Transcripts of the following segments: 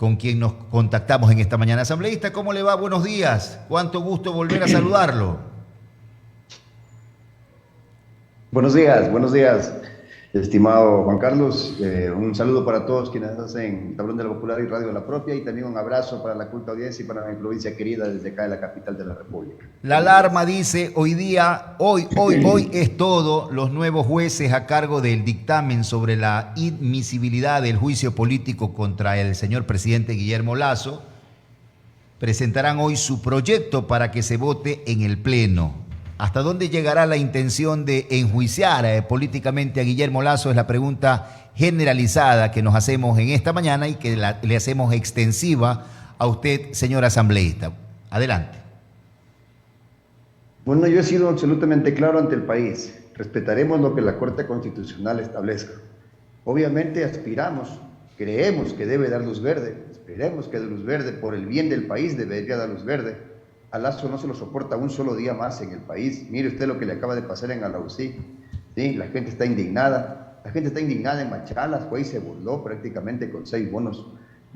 con quien nos contactamos en esta mañana. Asambleísta, ¿cómo le va? Buenos días. Cuánto gusto volver a saludarlo. Buenos días, estimado Juan Carlos. Un saludo para todos quienes hacen Tablón de la Popular y Radio La Propia, y también un abrazo para la culta audiencia y para mi provincia querida desde acá de la capital de la República. La alarma dice hoy es todo. Los nuevos jueces a cargo del dictamen sobre la admisibilidad del juicio político contra el señor presidente Guillermo Lasso presentarán hoy su proyecto para que se vote en el Pleno. ¿Hasta dónde llegará la intención de enjuiciar políticamente a Guillermo Lasso? Es la pregunta generalizada que nos hacemos en esta mañana y que le hacemos extensiva a usted, señor asambleísta. Adelante. Bueno, yo he sido absolutamente claro ante el país. Respetaremos lo que la Corte Constitucional establezca. Obviamente aspiramos, creemos que debe dar luz verde, esperemos que dé luz verde, por el bien del país debería dar luz verde. A Lasso no se lo soporta un solo día más en el país. Mire usted lo que le acaba de pasar en Alausí. ¿Sí? La gente está indignada. La gente está indignada en Machala. Fue y se burló prácticamente con 6 bonos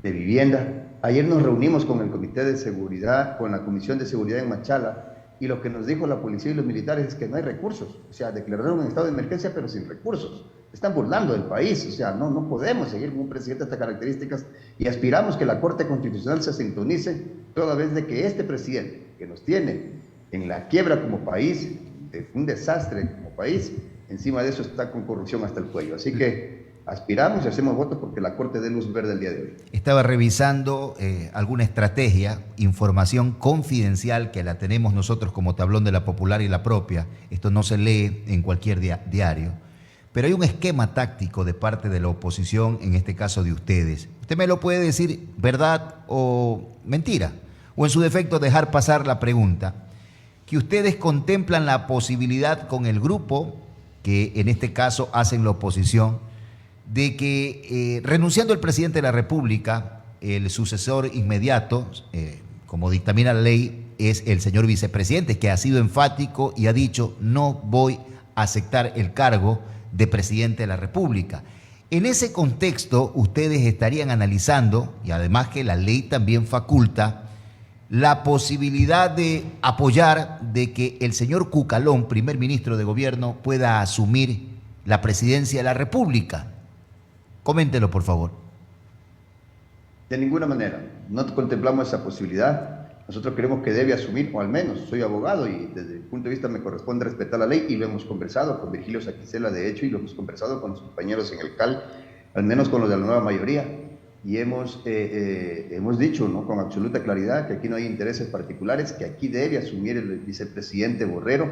de vivienda. Ayer nos reunimos con el Comité de Seguridad, con la Comisión de Seguridad en Machala, y lo que nos dijo la policía y los militares es que no hay recursos. O sea, declararon un estado de emergencia pero sin recursos. Están burlando del país. O sea, no podemos seguir con un presidente de estas características, y aspiramos que la Corte Constitucional se sintonice toda vez de que este presidente, que nos tiene en la quiebra como país, un desastre como país, encima de eso está con corrupción hasta el cuello. Así que aspiramos y hacemos votos porque la Corte dé luz verde el día de hoy. Estaba revisando alguna estrategia, información confidencial que la tenemos nosotros como Tablón de la Popular y La Propia. Esto no se lee en cualquier diario. Pero hay un esquema táctico de parte de la oposición, en este caso de ustedes. Usted me lo puede decir verdad o mentira, o en su defecto dejar pasar la pregunta, que ustedes contemplan la posibilidad con el grupo, que en este caso hacen la oposición, de que renunciando el presidente de la República, el sucesor inmediato, como dictamina la ley, es el señor vicepresidente, que ha sido enfático y ha dicho no voy a aceptar el cargo de presidente de la República. En ese contexto, ustedes estarían analizando, y además que la ley también faculta, la posibilidad de apoyar de que el señor Cucalón, primer ministro de gobierno, pueda asumir la presidencia de la República. Coméntelo, por favor. De ninguna manera, no contemplamos esa posibilidad. Nosotros creemos que debe asumir, o al menos soy abogado y desde el punto de vista me corresponde respetar la ley, y lo hemos conversado con Virgilio Saquicela, de hecho, y lo hemos conversado con los compañeros en el CAL, al menos con los de la nueva mayoría, y hemos dicho, ¿no?, con absoluta claridad que aquí no hay intereses particulares, que aquí debe asumir el vicepresidente Borrero.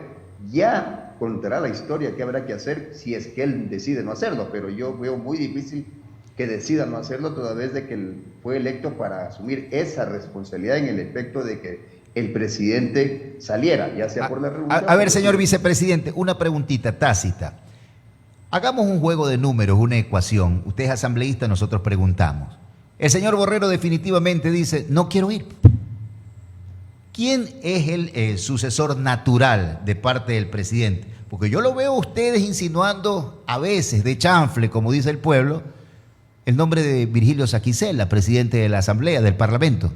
Ya contará la historia que habrá que hacer si es que él decide no hacerlo, pero yo veo muy difícil que decida no hacerlo, toda vez de que él fue electo para asumir esa responsabilidad en el efecto de que el presidente saliera, ya sea por la renuncia. A ver, señor vicepresidente, una preguntita tácita. Hagamos un juego de números, una ecuación. Usted es asambleísta, nosotros preguntamos. El señor Borrero definitivamente dice, no quiero ir. ¿Quién es el sucesor natural de parte del presidente? Porque yo lo veo a ustedes insinuando a veces de chanfle, como dice el pueblo, el nombre de Virgilio Saquicela, presidente de la Asamblea, del Parlamento.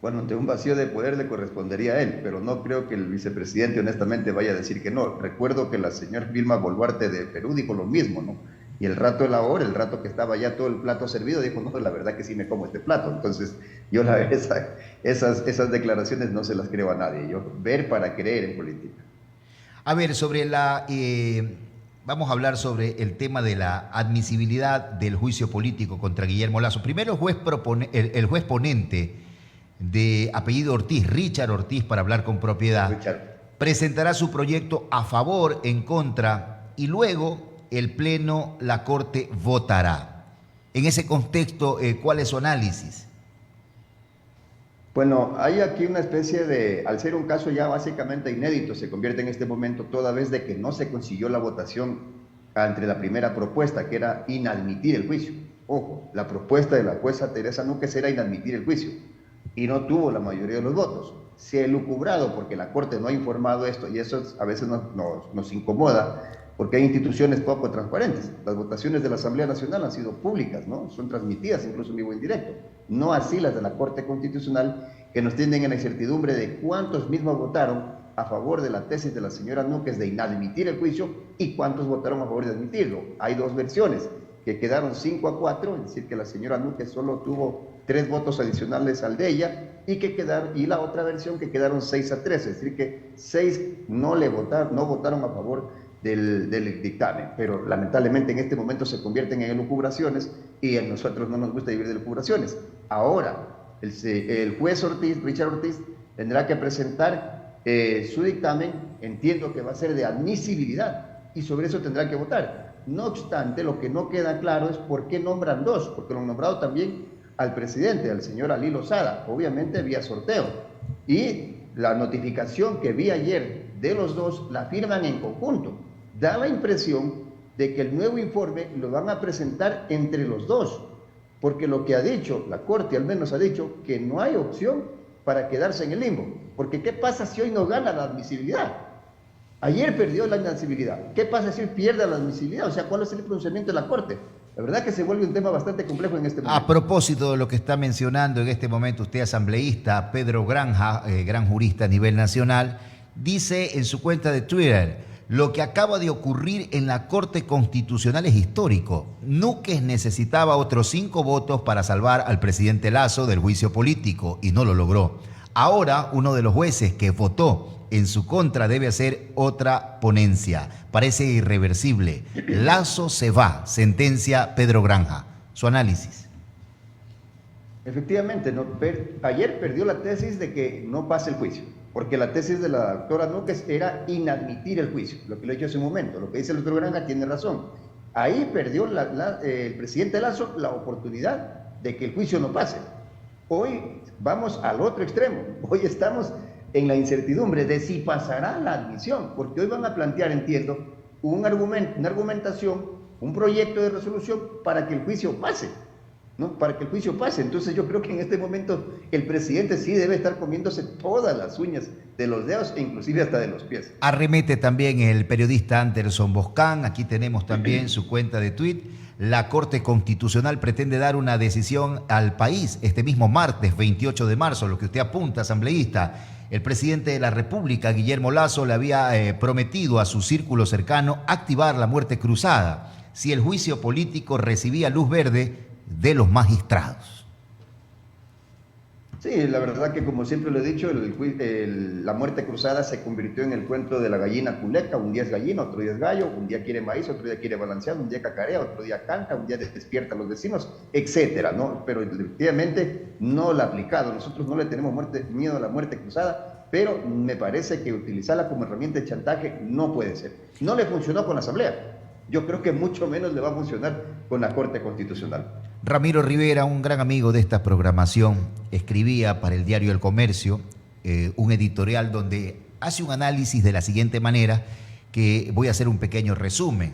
Bueno, ante un vacío de poder le correspondería a él, pero no creo que el vicepresidente honestamente vaya a decir que no. Recuerdo que la señora Vilma Boluarte de Perú dijo lo mismo, ¿no? Y el rato de la hora, el rato que estaba ya todo el plato servido, dijo, no, la verdad que sí me como este plato. Entonces, yo esas declaraciones no se las creo a nadie. Yo ver para creer en política. A ver, vamos a hablar sobre el tema de la admisibilidad del juicio político contra Guillermo Lasso. Primero, el juez ponente de apellido Ortiz, Richard Ortiz, para hablar con propiedad, presentará su proyecto a favor, en contra, y luego el Pleno, la Corte votará. En ese contexto, ¿cuál es su análisis? Bueno, hay aquí una especie de, al ser un caso ya básicamente inédito, se convierte en este momento toda vez de que no se consiguió la votación entre la primera propuesta, que era inadmitir el juicio. Ojo, la propuesta de la jueza Teresa Núquez era inadmitir el juicio y no tuvo la mayoría de los votos. Se ha elucubrado porque la Corte no ha informado esto, y eso a veces nos incomoda, porque hay instituciones poco transparentes. Las votaciones de la Asamblea Nacional han sido públicas, ¿no? Son transmitidas incluso en vivo en directo. No así las de la Corte Constitucional, que nos tienen en la incertidumbre de cuántos mismos votaron a favor de la tesis de la señora Núñez de inadmitir el juicio y cuántos votaron a favor de admitirlo. Hay dos versiones, que quedaron 5-4, es decir, que la señora Núñez solo tuvo 3 votos adicionales al de ella, y la otra versión que quedaron 6-3, es decir, que 6 no votaron a favor del dictamen, pero lamentablemente en este momento se convierten en elucubraciones y a nosotros no nos gusta vivir de elucubraciones. Ahora, el juez Ortiz, Richard Ortiz, tendrá que presentar su dictamen, entiendo que va a ser de admisibilidad, y sobre eso tendrá que votar. No obstante, lo que no queda claro es por qué nombran 2, porque lo han nombrado también al presidente, al señor Ali Lozada, obviamente vía sorteo, y la notificación que vi ayer de los 2 la firman en conjunto. Da la impresión de que el nuevo informe lo van a presentar entre los 2, porque lo que ha dicho, la Corte al menos ha dicho, que no hay opción para quedarse en el limbo, porque ¿qué pasa si hoy no gana la admisibilidad? Ayer perdió la inadmisibilidad, ¿qué pasa si hoy pierde la admisibilidad? O sea, ¿cuál es el pronunciamiento de la Corte? La verdad que se vuelve un tema bastante complejo en este momento. A propósito de lo que está mencionando en este momento usted, asambleísta Pedro Granja, gran jurista a nivel nacional, dice en su cuenta de Twitter: lo que acaba de ocurrir en la Corte Constitucional es histórico. Núñez necesitaba otros 5 votos para salvar al presidente Lasso del juicio político y no lo logró. Ahora uno de los jueces que votó en su contra debe hacer otra ponencia. Parece irreversible. Lasso se va, sentencia Pedro Granja. Su análisis. Efectivamente, ayer perdió la tesis de que no pase el juicio, porque la tesis de la doctora Núñez era inadmitir el juicio, lo que le he dicho hace un momento. Lo que dice el doctor Granja tiene razón. Ahí perdió el presidente Lasso la oportunidad de que el juicio no pase. Hoy vamos al otro extremo. Hoy estamos en la incertidumbre de si pasará la admisión, porque hoy van a plantear, entiendo, una argumentación, un proyecto de resolución para que el juicio pase, ¿no? Para que el juicio pase. Entonces yo creo que en este momento el presidente sí debe estar comiéndose todas las uñas de los dedos e inclusive hasta de los pies. Arremete también el periodista Anderson Boscán. Aquí tenemos también su cuenta de tweet. La Corte Constitucional pretende dar una decisión al país este mismo martes 28 de marzo, lo que usted apunta, asambleísta. El presidente de la República, Guillermo Lasso, le había prometido a su círculo cercano activar la muerte cruzada si el juicio político recibía luz verde de los magistrados. Sí, la verdad que como siempre lo he dicho, la muerte cruzada se convirtió en el cuento de la gallina culeca. Un día es gallina, otro día es gallo, un día quiere maíz, otro día quiere balanceado, un día cacarea, otro día canta, un día despierta a los vecinos, etcétera, ¿no? Pero efectivamente no la ha aplicado. Nosotros no le tenemos miedo a la muerte cruzada, pero me parece que utilizarla como herramienta de chantaje no puede ser. No le funcionó con la Asamblea. Yo creo que mucho menos le va a funcionar con la Corte Constitucional. Ramiro Rivera, un gran amigo de esta programación, escribía para el diario El Comercio un editorial donde hace un análisis de la siguiente manera, que voy a hacer un pequeño resumen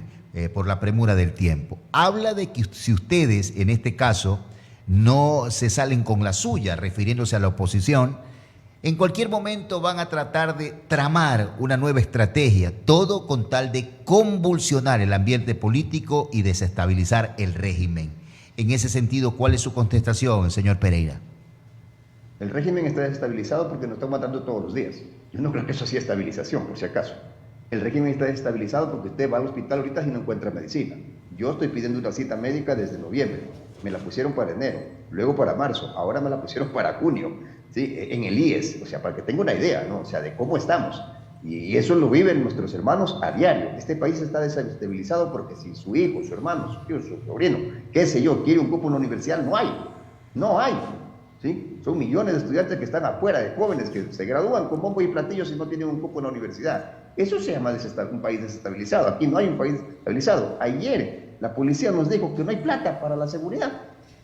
por la premura del tiempo. Habla de que si ustedes, en este caso, no se salen con la suya, refiriéndose a la oposición, en cualquier momento van a tratar de tramar una nueva estrategia, todo con tal de convulsionar el ambiente político y desestabilizar el régimen. En ese sentido, ¿cuál es su contestación, señor Pereira? El régimen está desestabilizado porque nos están matando todos los días. Yo no creo que eso sea estabilización, por si acaso. El régimen está desestabilizado porque usted va al hospital ahorita y no encuentra medicina. Yo estoy pidiendo una cita médica desde noviembre. Me la pusieron para enero, luego para marzo, ahora me la pusieron para junio, ¿sí? En el IES, o sea, para que tenga una idea, ¿no? O sea, de cómo estamos. Y eso lo viven nuestros hermanos a diario. Este país está desestabilizado porque si su hijo, su hermano, su tío, su sobrino, qué sé yo, quiere un cupo en la universidad, no hay. No hay. ¿Sí? Son millones de estudiantes que están afuera, de jóvenes que se gradúan con bombo y platillos y no tienen un cupo en la universidad. Eso se llama un país desestabilizado. Aquí no hay un país estabilizado. Ayer la policía nos dijo que no hay plata para la seguridad,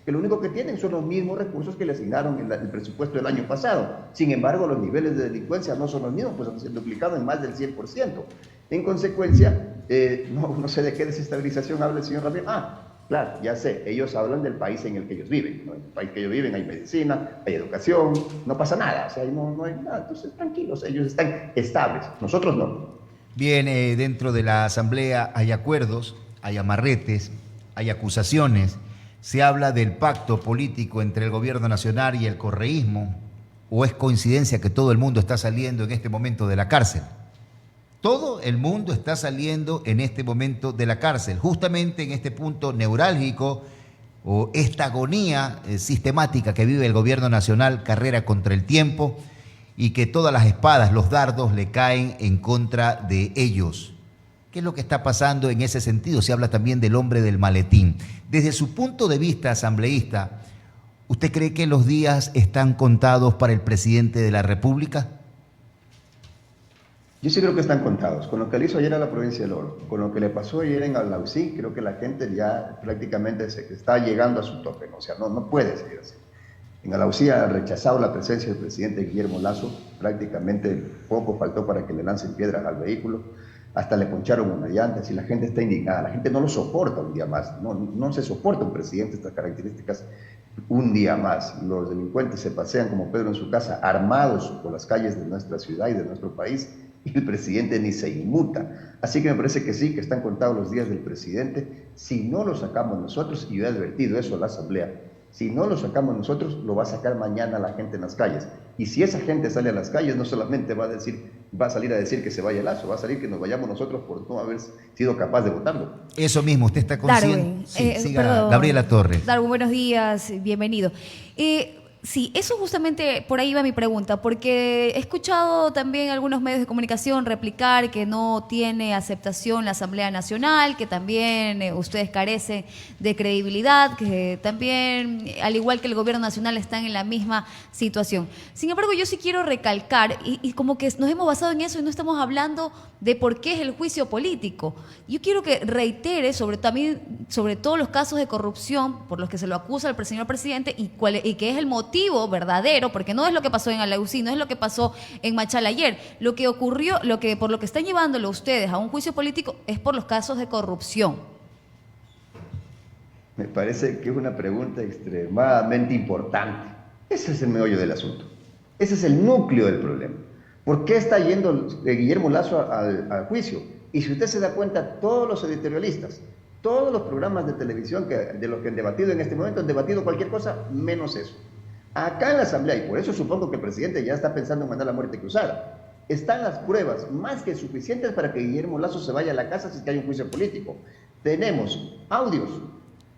que lo único que tienen son los mismos recursos que le asignaron en el presupuesto del año pasado. Sin embargo, los niveles de delincuencia no son los mismos, pues han sido duplicados en más del 100%. En consecuencia, no sé de qué desestabilización habla el señor Ramírez. Claro, ya sé, ellos hablan del país en el que ellos viven, ¿no? En el país que ellos viven hay medicina, hay educación, no pasa nada, o sea, no hay nada, entonces tranquilos, ellos están estables, nosotros no. Bien, dentro de la Asamblea hay acuerdos, hay amarretes, hay acusaciones. Se habla del pacto político entre el gobierno nacional y el correísmo, o es coincidencia que todo el mundo está saliendo en este momento de la cárcel. Todo el mundo está saliendo en este momento de la cárcel, justamente en este punto neurálgico o esta agonía sistemática que vive el gobierno nacional, carrera contra el tiempo, y que todas las espadas, los dardos le caen en contra de ellos. ¿Qué es lo que está pasando en ese sentido? Se habla también del hombre del maletín. Desde su punto de vista asambleísta, ¿usted cree que los días están contados para el presidente de la República? Yo sí creo que están contados. Con lo que le hizo ayer a la provincia del Oro, con lo que le pasó ayer en Alausí, creo que la gente ya prácticamente se está llegando a su tope, ¿no? O sea, no puede seguir así. En Alausí ha rechazado la presencia del presidente Guillermo Lasso, prácticamente poco faltó para que le lancen piedras al vehículo, hasta le poncharon una llanta, y la gente está indignada, la gente no lo soporta un día más, no se soporta un presidente de estas características un día más. Los delincuentes se pasean como Pedro en su casa, armados por las calles de nuestra ciudad y de nuestro país, y el presidente ni se inmuta. Así que me parece que sí, que están contados los días del presidente. Si no lo sacamos nosotros, y yo he advertido eso a la Asamblea, si no lo sacamos nosotros, lo va a sacar mañana la gente en las calles. Y si esa gente sale a las calles, no solamente va a salir a decir que se vaya Lasso, va a salir que nos vayamos nosotros por no haber sido capaz de votarlo. Eso mismo, usted está consciente. Darwin, Sí, siga, Gabriela Torres. Darwin, buenos días, bienvenido. Sí, eso justamente por ahí va mi pregunta, porque he escuchado también algunos medios de comunicación replicar que no tiene aceptación la Asamblea Nacional, que también ustedes carecen de credibilidad, que también, al igual que el gobierno nacional, están en la misma situación. Sin embargo, yo sí quiero recalcar, y como que nos hemos basado en eso y no estamos hablando de por qué es el juicio político. Yo quiero que reitere sobre todos los casos de corrupción por los que se lo acusa al señor presidente y que es el motivo verdadero, porque no es lo que pasó en Alausí, no es lo que pasó en Machala ayer. Lo que ocurrió, por lo que están llevándolo ustedes a un juicio político es por los casos de corrupción. Me parece que es una pregunta extremadamente importante. Ese es el meollo del asunto. Ese es el núcleo del problema. ¿Por qué está yendo Guillermo Lasso al juicio? Y si usted se da cuenta, todos los editorialistas, todos los programas de televisión de los que han debatido en este momento, han debatido cualquier cosa menos eso. Acá en la Asamblea, y por eso supongo que el presidente ya está pensando en mandar la muerte cruzada, están las pruebas más que suficientes para que Guillermo Lasso se vaya a la casa si es que hay un juicio político. Tenemos audios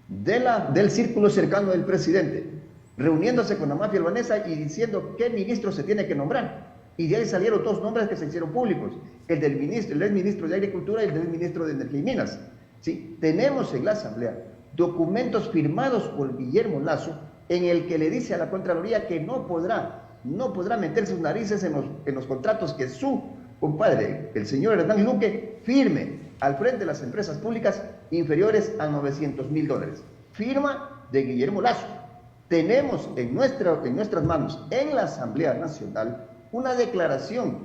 del círculo cercano del presidente, reuniéndose con la mafia albanesa y diciendo qué ministro se tiene que nombrar. Y de ahí salieron dos nombres que se hicieron públicos, el ex ministro de Agricultura y el del ministro de Energía y Minas. ¿Sí? Tenemos en la Asamblea documentos firmados por Guillermo Lasso en el que le dice a la Contraloría que no podrá meter sus narices en los contratos que su compadre, el señor Hernán Luque, firme al frente de las empresas públicas inferiores a $900,000. Firma de Guillermo Lasso. Tenemos en nuestras manos, en la Asamblea Nacional, una declaración,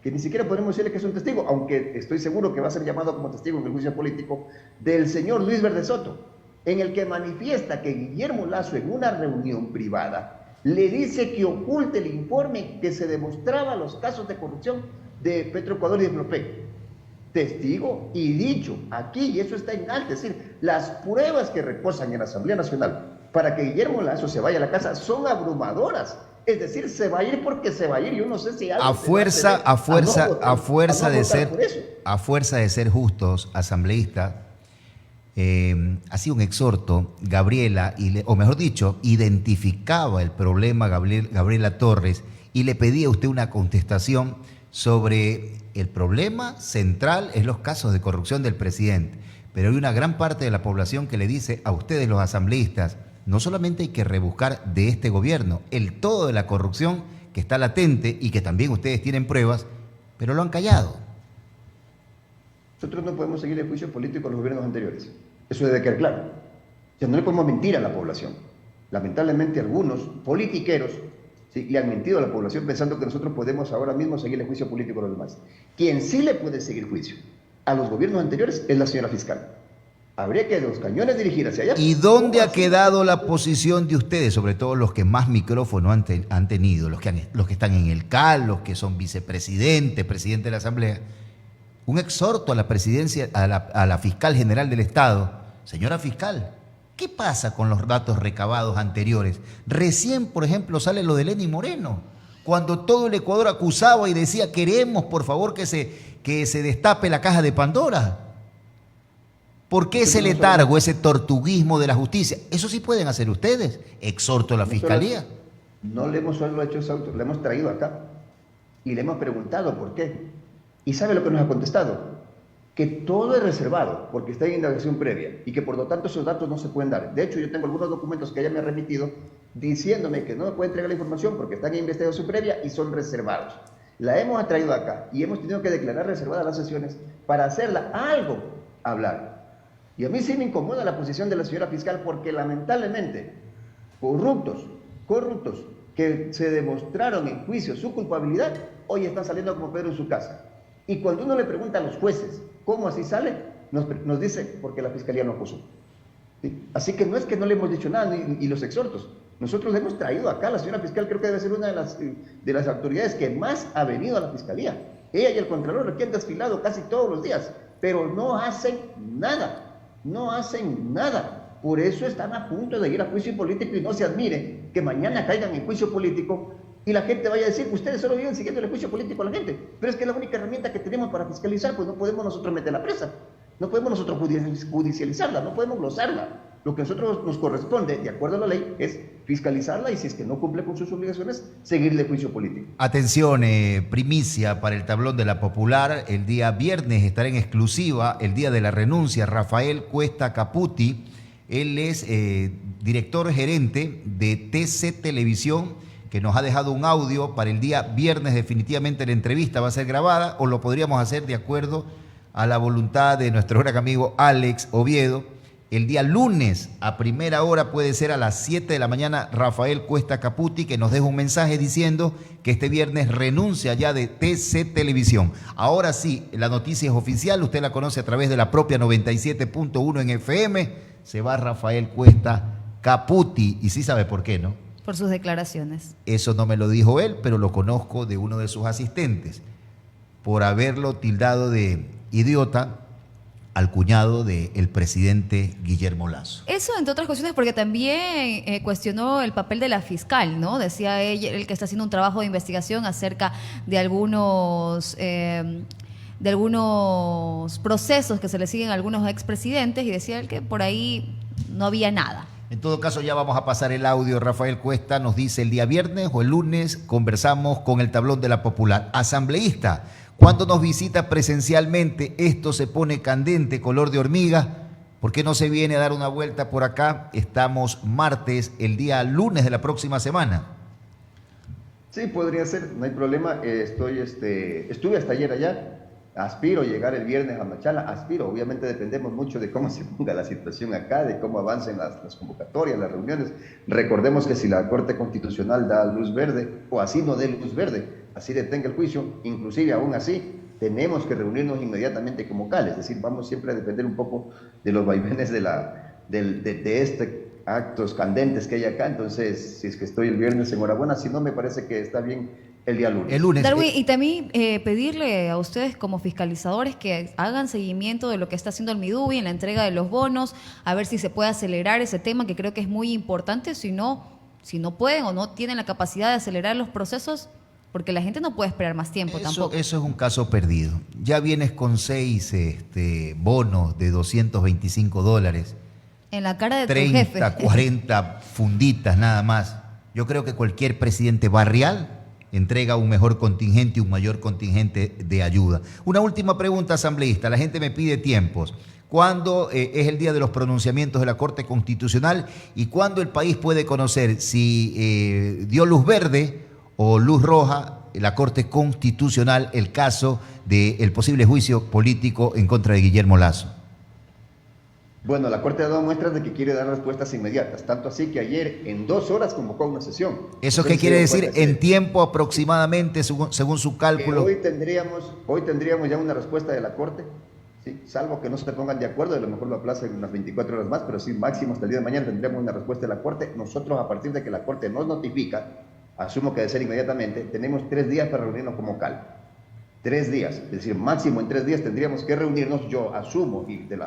que ni siquiera podemos decirle que es un testigo, aunque estoy seguro que va a ser llamado como testigo en el juicio político, del señor Luis Verde Soto, en el que manifiesta que Guillermo Lasso en una reunión privada le dice que oculte el informe que se demostraba los casos de corrupción de Petroecuador y de Flopec. Testigo y dicho aquí, y eso está en alto, es decir, las pruebas que reposan en la Asamblea Nacional para que Guillermo Lasso se vaya a la casa son abrumadoras. Es decir, se va a ir porque se va a ir. Yo no sé si algo a fuerza de ser justos, asambleístas, hacía un exhorto, Gabriela, o mejor dicho, identificaba el problema Gabriela Torres y le pedía a usted una contestación sobre el problema central en los casos de corrupción del presidente. Pero hay una gran parte de la población que le dice a ustedes, los asambleístas, no solamente hay que rebuscar de este gobierno el todo de la corrupción que está latente y que también ustedes tienen pruebas, pero lo han callado. Nosotros no podemos seguir el juicio político a los gobiernos anteriores. Eso debe quedar claro. O sea, no le podemos mentir a la población. Lamentablemente algunos politiqueros, ¿sí?, le han mentido a la población pensando que nosotros podemos ahora mismo seguir el juicio político a los demás. Quien sí le puede seguir juicio a los gobiernos anteriores es la señora fiscal. Habría que los cañones dirigir hacia allá. ¿Y dónde ¿Cómo ha así? quedado la posición de ustedes, sobre todo los que más micrófono han tenido, los que están en el CAL, los que son vicepresidentes, presidente de la Asamblea? Un exhorto a la presidencia, a la fiscal general del Estado. Señora fiscal, ¿qué pasa con los datos recabados anteriores? Recién, por ejemplo, sale lo de Lenín Moreno, cuando todo el Ecuador acusaba y decía, queremos, por favor, que se destape la caja de Pandora. ¿Por qué ese letargo, ese tortuguismo de la justicia? Eso sí pueden hacer ustedes. Exhorto a la fiscalía. No le hemos solo hecho ese auto, le hemos traído acá y le hemos preguntado por qué. ¿Y sabe lo que nos ha contestado? Que todo es reservado porque está en indagación previa y que por lo tanto esos datos no se pueden dar. De hecho, yo tengo algunos documentos que ella me ha remitido diciéndome que no me puede entregar la información porque están en investigación previa y son reservados. La hemos traído acá y hemos tenido que declarar reservadas las sesiones para hacerla algo hablar. Y a mí sí me incomoda la posición de la señora fiscal porque lamentablemente corruptos que se demostraron en juicio su culpabilidad, hoy están saliendo como Pedro en su casa. Y cuando uno le pregunta a los jueces cómo así sale, nos dice porque la fiscalía no acusó. ¿Sí? Así que no es que no le hemos dicho nada, y los exhortos. Nosotros le hemos traído acá, la señora fiscal creo que debe ser una de las autoridades que más ha venido a la fiscalía. Ella y el contralor que han desfilado casi todos los días, pero no hacen nada. No hacen nada. Por eso están a punto de ir a juicio político y no se admire que mañana caigan en juicio político y la gente vaya a decir, ustedes solo viven siguiendo el juicio político a la gente. Pero es que es la única herramienta que tenemos para fiscalizar, pues no podemos nosotros meter la presa, no podemos nosotros judicializarla, no podemos glosarla. Lo que a nosotros nos corresponde, de acuerdo a la ley, es fiscalizarla y si es que no cumple con sus obligaciones, seguirle juicio político. Atención, primicia para el tablón de la Popular. El día viernes estará en exclusiva el día de la renuncia Rafael Cuesta Caputi. Él es director gerente de TC Televisión, que nos ha dejado un audio para el día viernes. Definitivamente la entrevista va a ser grabada o lo podríamos hacer de acuerdo a la voluntad de nuestro gran amigo Alex Oviedo. El día lunes a primera hora, puede ser a las 7 de la mañana, Rafael Cuesta Caputi, que nos deja un mensaje diciendo que este viernes renuncia ya de TC Televisión. Ahora sí, la noticia es oficial, usted la conoce a través de la propia 97.1 en FM. Se va Rafael Cuesta Caputi, y sí sabe por qué, ¿no? Por sus declaraciones. Eso no me lo dijo él, pero lo conozco de uno de sus asistentes, por haberlo tildado de idiota al cuñado del presidente Guillermo Lasso. Eso, entre otras cuestiones, porque también cuestionó el papel de la fiscal, ¿no? Decía él que está haciendo un trabajo de investigación acerca de algunos procesos que se le siguen a algunos expresidentes y decía él que por ahí no había nada. En todo caso, ya vamos a pasar el audio. Rafael Cuesta nos dice el día viernes o el lunes conversamos con el tablón de la Popular. Asambleísta, cuando nos visita presencialmente, esto se pone candente, color de hormiga. ¿Por qué no se viene a dar una vuelta por acá? Estamos martes, el día lunes de la próxima semana. Sí, podría ser, no hay problema. Estuve hasta ayer allá. Aspiro a llegar el viernes a Machala, obviamente dependemos mucho de cómo se ponga la situación acá, de cómo avancen las convocatorias, las reuniones. Recordemos que si la Corte Constitucional da luz verde, o así no dé luz verde, así detenga el juicio, inclusive aún así, tenemos que reunirnos inmediatamente como CAL, es decir, vamos siempre a depender un poco de los vaivenes de actos candentes que hay acá. Entonces, si es que estoy el viernes, enhorabuena, si no, me parece que está bien el día lunes. El lunes. Darwin, y también pedirle a ustedes como fiscalizadores que hagan seguimiento de lo que está haciendo el Midubi en la entrega de los bonos, a ver si se puede acelerar ese tema, que creo que es muy importante. Si no pueden o no tienen la capacidad de acelerar los procesos, porque la gente no puede esperar más tiempo tampoco. Eso es un caso perdido. Ya vienes con 6 bonos de $225. En la cara de 30, tu jefe. 40 funditas nada más. Yo creo que cualquier presidente barrial entrega un mejor contingente y un mayor contingente de ayuda. Una última pregunta, asambleísta. La gente me pide tiempos. ¿Cuándo es el día de los pronunciamientos de la Corte Constitucional y cuándo el país puede conocer si dio luz verde o luz roja la Corte Constitucional el caso del posible juicio político en contra de Guillermo Lasso? Bueno, la Corte ha dado muestras de que quiere dar respuestas inmediatas, tanto así que ayer en 2 horas convocó una sesión. ¿Eso qué quiere decir en tiempo aproximadamente, según su cálculo? Hoy tendríamos ya una respuesta de la Corte, ¿sí? ¿sí? Salvo que no se pongan de acuerdo, a lo mejor lo aplacen unas 24 horas más, pero sí, máximo hasta el día de mañana tendremos una respuesta de la Corte. Nosotros, a partir de que la Corte nos notifica, asumo que debe ser inmediatamente, tenemos 3 días para reunirnos como CAL. 3 días, es decir, máximo en 3 días tendríamos que reunirnos. Yo asumo, y de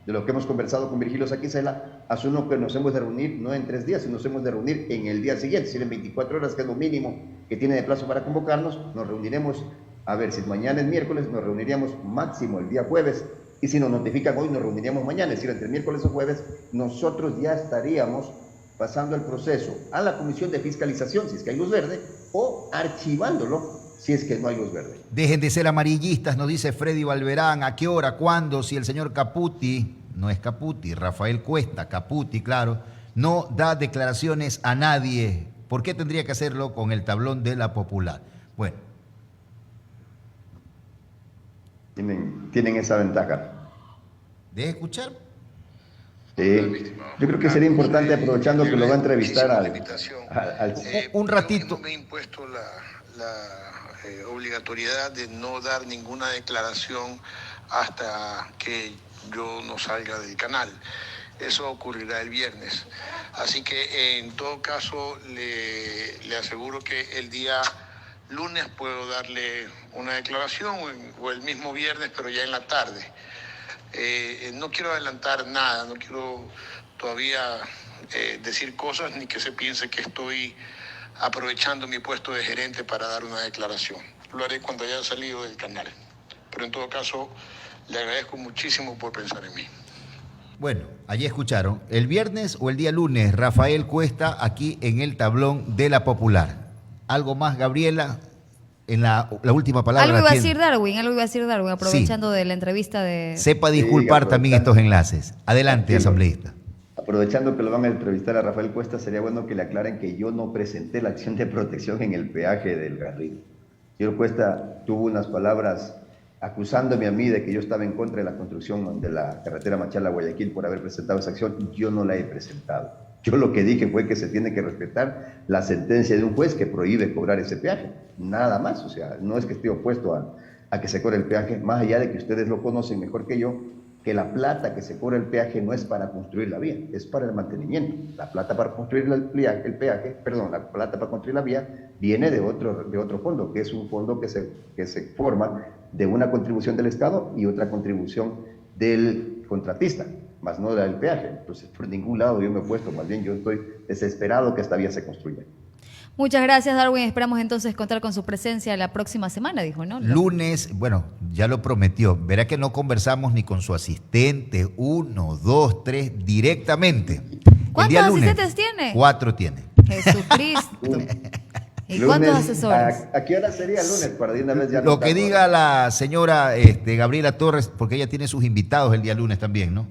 lo que hemos conversado con Virgilio Saquicela, asumo que nos hemos de reunir no en 3 días, sino nos hemos de reunir en el día siguiente, es decir, en 24 horas, que es lo mínimo que tiene de plazo para convocarnos. Nos reuniremos, a ver, si mañana es miércoles, nos reuniríamos máximo el día jueves, y si nos notifican hoy, nos reuniríamos mañana, es decir, entre miércoles o jueves, nosotros ya estaríamos pasando el proceso a la Comisión de Fiscalización, si es que hay luz verde, o archivándolo, si es que no hay luz verde. Dejen de ser amarillistas, nos dice Freddy Valverán. ¿A qué hora? ¿Cuándo? Si el señor Caputi, no es Caputi, Rafael Cuesta, Caputi, claro, no da declaraciones a nadie. ¿Por qué tendría que hacerlo con el tablón de la Popular? Bueno. Tienen esa ventaja. ¿Deje escuchar? Yo creo que sería importante, aprovechando que lo va a entrevistar un ratito. No me he impuesto la obligatoriedad de no dar ninguna declaración hasta que yo no salga del canal. Eso ocurrirá el viernes. Así que en todo caso le aseguro que el día lunes puedo darle una declaración o el mismo viernes, pero ya en la tarde. No quiero adelantar nada, no quiero todavía decir cosas ni que se piense que estoy aprovechando mi puesto de gerente para dar una declaración. Lo haré cuando haya salido del canal. Pero en todo caso, le agradezco muchísimo por pensar en mí. Bueno, allí escucharon. El viernes o el día lunes, Rafael Cuesta aquí en el tablón de la Popular. ¿Algo más, Gabriela? En la última palabra. Algo iba a decir Darwin, aprovechando de la entrevista de... Sepa disculpar también estos enlaces. Adelante, asambleísta. Aprovechando que lo van a entrevistar a Rafael Cuesta, sería bueno que le aclaren que yo no presenté la acción de protección en el peaje del Garrido. El señor Cuesta tuvo unas palabras acusándome a mí de que yo estaba en contra de la construcción de la carretera Machala-Guayaquil por haber presentado esa acción, y yo no la he presentado. Yo lo que dije fue que se tiene que respetar la sentencia de un juez que prohíbe cobrar ese peaje, nada más. O sea, no es que esté opuesto a que se cobre el peaje, más allá de que ustedes lo conocen mejor que yo, que la plata que se cobra el peaje no es para construir la vía, es para el mantenimiento. La plata para construir la plata para construir la vía viene de otro fondo, que es un fondo que se forma de una contribución del Estado y otra contribución del contratista, más no del peaje. Entonces, por ningún lado yo me he puesto, más bien yo estoy desesperado que esta vía se construya. Muchas gracias, Darwin. Esperamos entonces contar con su presencia la próxima semana, dijo, ¿no? Lunes, bueno, ya lo prometió. Verá que no conversamos ni con su asistente, 1, 2, 3, directamente. ¿Cuántos asistentes tiene? 4 tiene. Jesucristo. ¿Y lunes, cuántos asesores? ¿A qué hora sería el lunes? Para de una vez ya lo que diga la señora Gabriela Torres, porque ella tiene sus invitados el día lunes también, ¿no?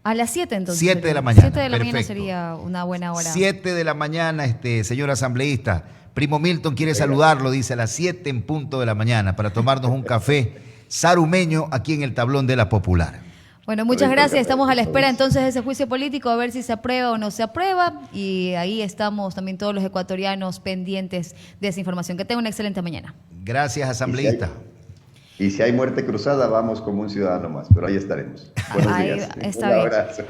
A las 7 entonces. 7 de la mañana. 7 de la mañana Perfecto. sería una buena hora. 7 de la mañana, señor asambleísta. Primo Milton quiere saludarlo, dice, a las 7 en punto de la mañana para tomarnos un café sarumeño aquí en el tablón de la Popular. Bueno, muchas gracias. Estamos a la espera entonces de ese juicio político, a ver si se aprueba o no se aprueba. Y ahí estamos también todos los ecuatorianos pendientes de esa información. Que tenga una excelente mañana. Gracias, asambleísta. Y si hay muerte cruzada, vamos como un ciudadano más, pero ahí estaremos. Buenos días. Está Un bien. abrazo.